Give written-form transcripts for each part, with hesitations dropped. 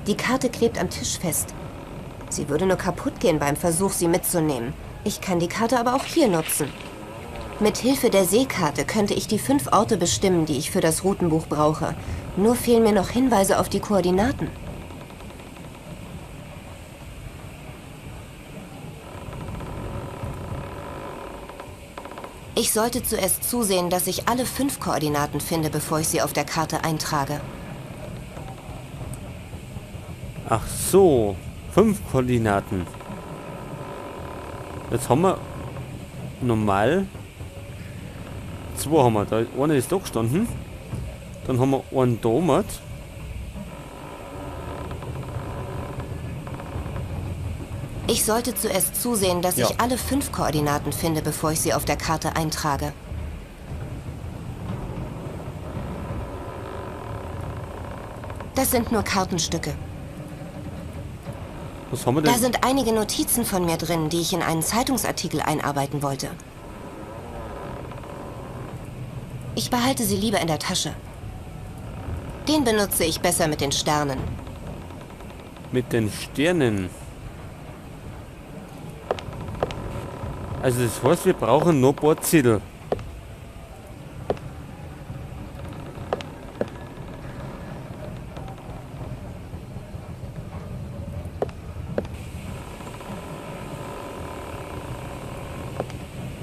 Die Karte klebt am Tisch fest. Sie würde nur kaputt gehen beim Versuch, sie mitzunehmen. Ich kann die Karte aber auch hier nutzen. Mit Hilfe der Seekarte könnte ich die 5 Orte bestimmen, die ich für das Routenbuch brauche. Nur fehlen mir noch Hinweise auf die Koordinaten. Ich sollte zuerst zusehen, dass ich alle 5 Koordinaten finde, bevor ich sie auf der Karte eintrage. Ach so, 5 Koordinaten. Jetzt haben wir normal 2 haben wir. Da eine ist da gestanden. Dann haben wir einen da mit. Ich sollte zuerst zusehen, dass ich alle 5 Koordinaten finde, bevor ich sie auf der Karte eintrage. Das sind nur Kartenstücke. Was haben wir denn? Da sind einige Notizen von mir drin, die ich in einen Zeitungsartikel einarbeiten wollte. Ich behalte sie lieber in der Tasche. Den benutze ich besser mit den Sternen. Mit den Sternen. Also das heißt, wir brauchen nur Bordzettel.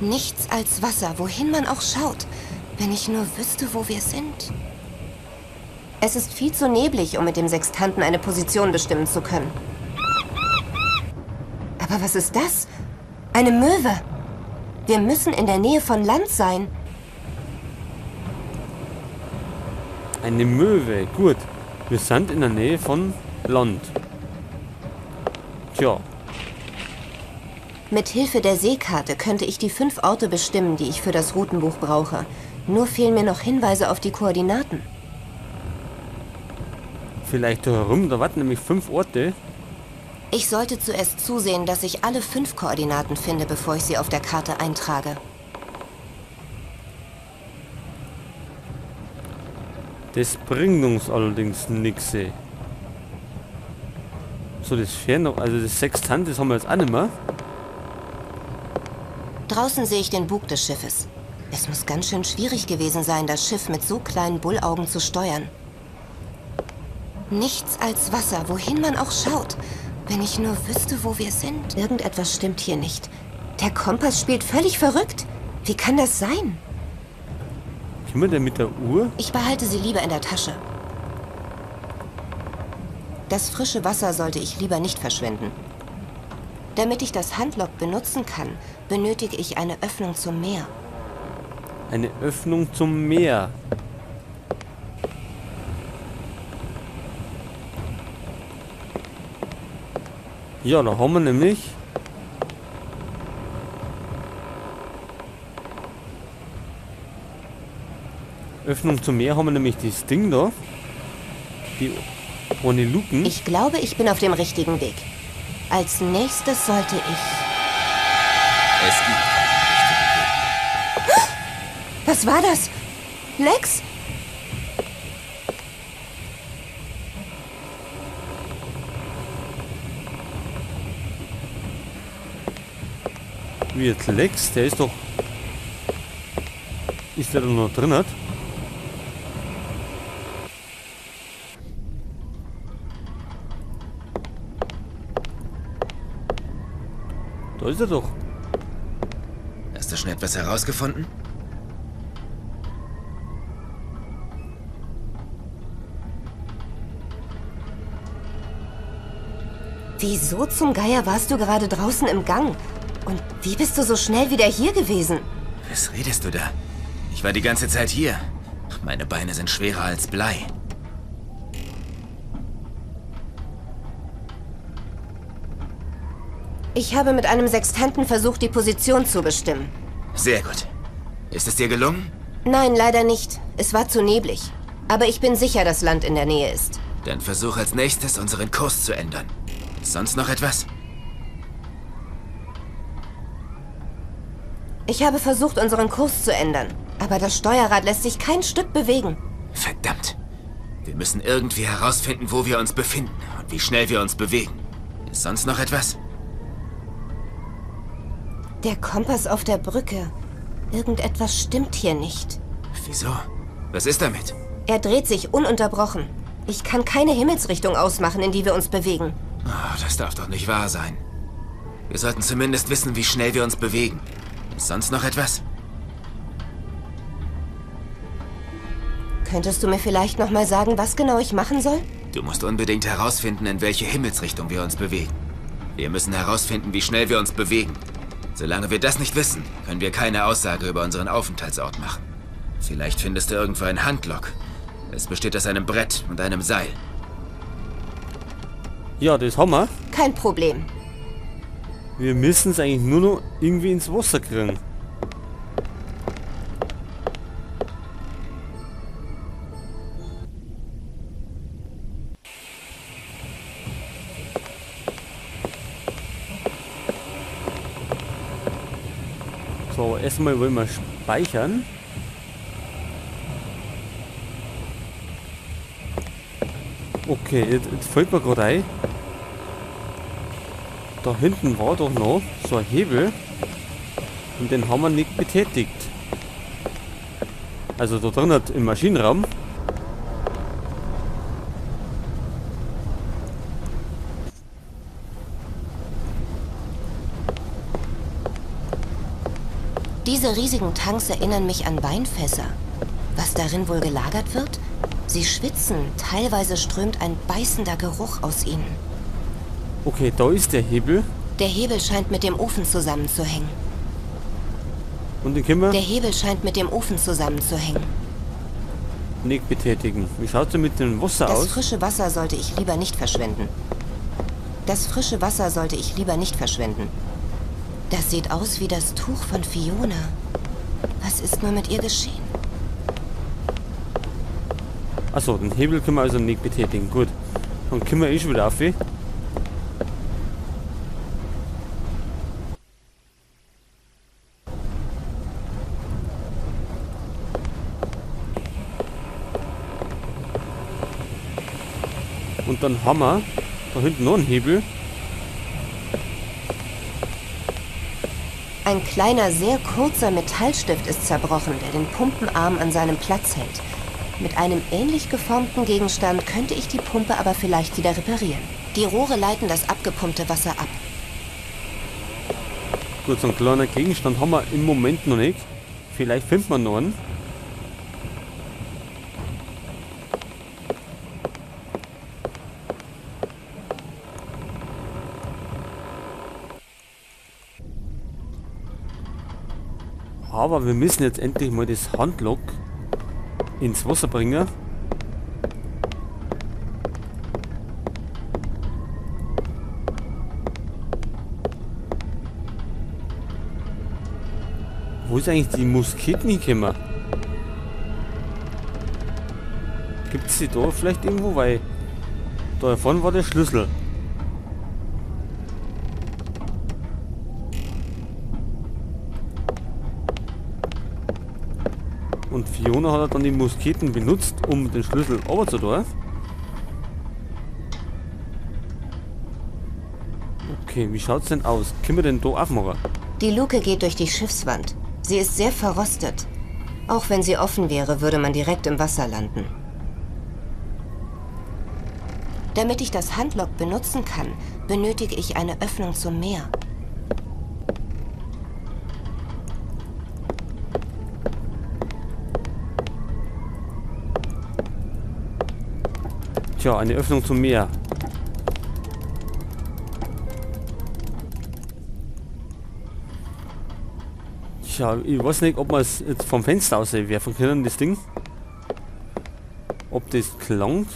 Nichts als Wasser, wohin man auch schaut. Wenn ich nur wüsste, wo wir sind. Es ist viel zu neblig, um mit dem Sextanten eine Position bestimmen zu können. Aber was ist das? Eine Möwe. Wir müssen in der Nähe von Land sein. Eine Möwe, gut. Wir sind in der Nähe von Land. Tja. Mit Hilfe der Seekarte könnte ich die 5 Orte bestimmen, die ich für das Routenbuch brauche. Nur fehlen mir noch Hinweise auf die Koordinaten. Vielleicht da herum, da warten nämlich 5 Orte. Ich sollte zuerst zusehen, dass ich alle 5 Koordinaten finde, bevor ich sie auf der Karte eintrage. Das bringt uns allerdings nichts. So, das Fern, also das Sextant, das haben wir jetzt auch nicht mehr. Draußen sehe ich den Bug des Schiffes. Es muss ganz schön schwierig gewesen sein, das Schiff mit so kleinen Bullaugen zu steuern. Nichts als Wasser, wohin man auch schaut. Wenn ich nur wüsste, wo wir sind. Irgendetwas stimmt hier nicht. Der Kompass spielt völlig verrückt. Wie kann das sein? Können wir denn mit der Uhr? Ich behalte sie lieber in der Tasche. Das frische Wasser sollte ich lieber nicht verschwenden. Damit ich das Handlock benutzen kann, benötige ich eine Öffnung zum Meer. Eine Öffnung zum Meer. Ja, da haben wir nämlich Öffnung zum Meer, haben wir nämlich das Ding da. Die ohne Luken. Ich glaube, ich bin auf dem richtigen Weg. Als nächstes sollte ich... Es gibt keinen richtigen Weg. Was war das? Lex? Wie jetzt Lex, der ist doch... Ist der da noch drin hat? Da ist er doch. Hast du schon etwas herausgefunden? Wieso zum Geier warst du gerade draußen im Gang? Und wie bist du so schnell wieder hier gewesen? Was redest du da? Ich war die ganze Zeit hier. Meine Beine sind schwerer als Blei. Ich habe mit einem Sextanten versucht, die Position zu bestimmen. Sehr gut. Ist es dir gelungen? Nein, leider nicht. Es war zu neblig. Aber ich bin sicher, dass Land in der Nähe ist. Dann versuch als nächstes, unseren Kurs zu ändern. Sonst noch etwas? Ich habe versucht, unseren Kurs zu ändern. Aber das Steuerrad lässt sich kein Stück bewegen. Verdammt. Wir müssen irgendwie herausfinden, wo wir uns befinden und wie schnell wir uns bewegen. Ist sonst noch etwas? Der Kompass auf der Brücke. Irgendetwas stimmt hier nicht. Wieso? Was ist damit? Er dreht sich ununterbrochen. Ich kann keine Himmelsrichtung ausmachen, in die wir uns bewegen. Oh, das darf doch nicht wahr sein. Wir sollten zumindest wissen, wie schnell wir uns bewegen. Ist sonst noch etwas? Könntest du mir vielleicht noch mal sagen, was genau ich machen soll? Du musst unbedingt herausfinden, in welche Himmelsrichtung wir uns bewegen. Wir müssen herausfinden, wie schnell wir uns bewegen. Solange wir das nicht wissen, können wir keine Aussage über unseren Aufenthaltsort machen. Vielleicht findest du irgendwo ein Handlock. Es besteht aus einem Brett und einem Seil. Ja, das haben wir. Kein Problem. Wir müssen es eigentlich nur noch irgendwie ins Wasser kriegen. So, erstmal wollen wir speichern. Okay, jetzt fällt mir gerade ein. Da hinten war doch noch so ein Hebel. Und den haben wir nicht betätigt. Also da drin im Maschinenraum. Diese riesigen Tanks erinnern mich an Weinfässer. Was darin wohl gelagert wird? Sie schwitzen, teilweise strömt ein beißender Geruch aus ihnen. Okay, da ist der Hebel. Der Hebel scheint mit dem Ofen zusammenzuhängen. Und den können wir Der Hebel scheint mit dem Ofen zusammenzuhängen. nicht betätigen. Wie schaut es mit dem Wasser Das aus? frische Wasser sollte ich lieber nicht verschwenden. Das frische Wasser sollte ich lieber nicht verschwenden. Das sieht aus wie das Tuch von Fiona. Was ist nur mit ihr geschehen? Achso, den Hebel können wir also nicht betätigen. Gut. Dann können wir schon wieder auf. Und dann haben wir da hinten noch einen Hebel. Ein kleiner, sehr kurzer Metallstift ist zerbrochen, der den Pumpenarm an seinem Platz hält. Mit einem ähnlich geformten Gegenstand könnte ich die Pumpe aber vielleicht wieder reparieren. Die Rohre leiten das abgepumpte Wasser ab. Gut, so ein kleiner Gegenstand haben wir im Moment noch nicht. Vielleicht findet man noch einen. Aber wir müssen jetzt endlich mal das Handlock ins Wasser bringen. Wo ist eigentlich die Musketen hingekommen? Gibt es die da vielleicht irgendwo? Weil da vorne war der Schlüssel. Und Fiona hat dann die Musketen benutzt, um den Schlüssel runterzutun. Okay, wie schaut's denn aus? Können wir denn da aufmachen? Die Luke geht durch die Schiffswand. Sie ist sehr verrostet. Auch wenn sie offen wäre, würde man direkt im Wasser landen. Damit ich das Handlock benutzen kann, benötige ich eine Öffnung zum Meer. Tja, eine Öffnung zum Meer. Tja, ich weiß nicht, ob wir es jetzt vom Fenster aus werfen können, das Ding. Ob das klangt.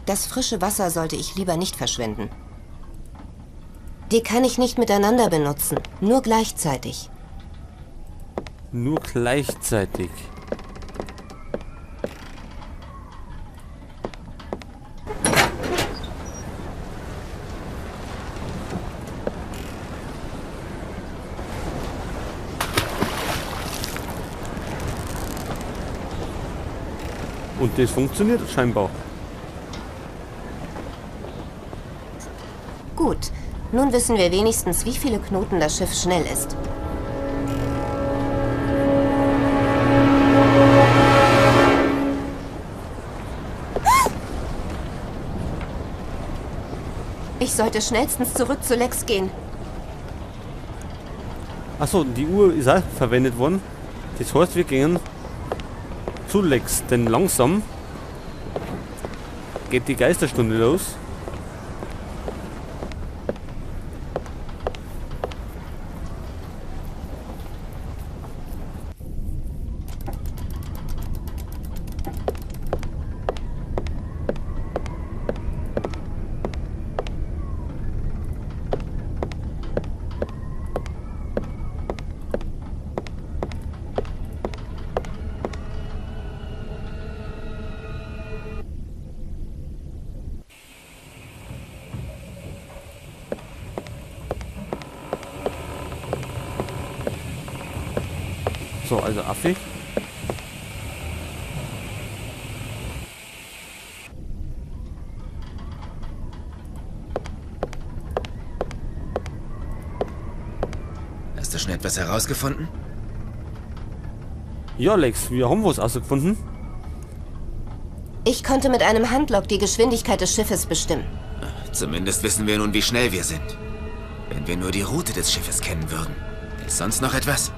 Das frische Wasser sollte ich lieber nicht verschwenden. Die kann ich nicht miteinander benutzen, nur gleichzeitig. Nur gleichzeitig. Und Und das funktioniert scheinbar. Gut, nun wissen wir wenigstens, wie viele Knoten das Schiff schnell ist. Ich sollte schnellstens zurück zu Lex gehen. Achso, die Uhr ist auch verwendet worden. Das heißt, wir gehen zu Lex, denn langsam geht die Geisterstunde los. So, also Affe. Hast du schon etwas herausgefunden? Ja, Lex, wir haben was herausgefunden. Ich konnte mit einem Handlog die Geschwindigkeit des Schiffes bestimmen. Zumindest wissen wir nun, wie schnell wir sind. Wenn wir nur die Route des Schiffes kennen würden. Ist sonst noch etwas?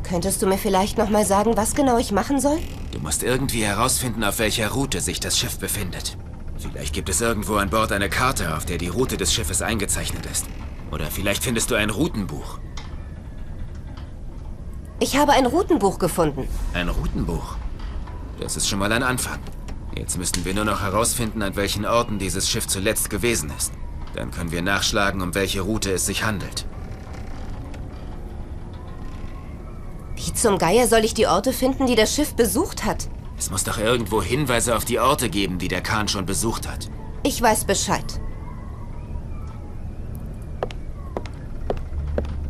Könntest du mir vielleicht noch mal sagen, was genau ich machen soll? Du musst irgendwie herausfinden, auf welcher Route sich das Schiff befindet. Vielleicht gibt es irgendwo an Bord eine Karte, auf der die Route des Schiffes eingezeichnet ist. Oder vielleicht findest du ein Routenbuch. Ich habe ein Routenbuch gefunden. Ein Routenbuch? Das ist schon mal ein Anfang. Jetzt müssten wir nur noch herausfinden, an welchen Orten dieses Schiff zuletzt gewesen ist. Dann können wir nachschlagen, um welche Route es sich handelt. Wie zum Geier soll ich die Orte finden, die das Schiff besucht hat? Es muss doch irgendwo Hinweise auf die Orte geben, die der Khan schon besucht hat. Ich weiß Bescheid.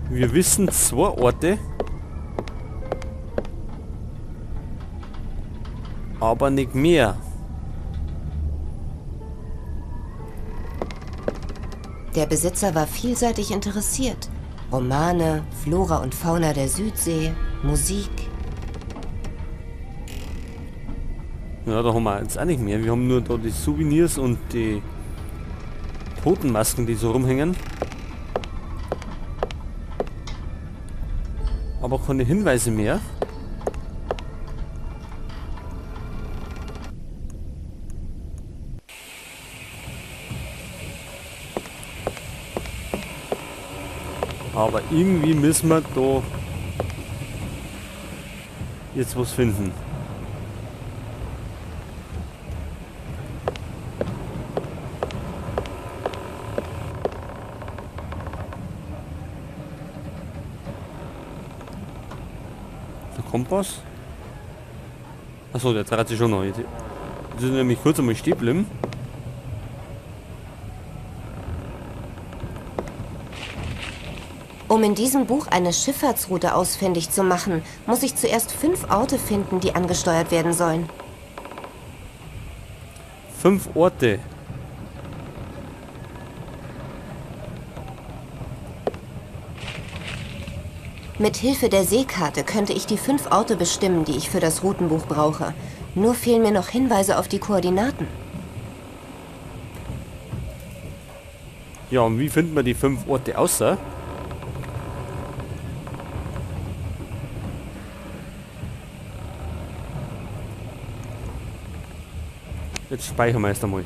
Wir wissen 2 Orte. Aber nicht mehr. Der Besitzer war vielseitig interessiert. Romane, Flora und Fauna der Südsee, Musik. Ja, da haben wir jetzt auch nicht mehr. Wir haben nur da die Souvenirs und die Totenmasken, die so rumhängen. Aber keine Hinweise mehr. Aber irgendwie müssen wir da jetzt was finden. Der Kompass? Achso, der dreht sich schon noch. Jetzt ist nämlich kurz einmal stehen geblieben. Um in diesem Buch eine Schifffahrtsroute ausfindig zu machen, muss ich zuerst 5 Orte finden, die angesteuert werden sollen. 5 Orte. Mit Hilfe der Seekarte könnte ich die 5 Orte bestimmen, die ich für das Routenbuch brauche. Nur fehlen mir noch Hinweise auf die Koordinaten. Ja, und wie finden wir die 5 Orte außer? Jetzt speichern wir erst einmal.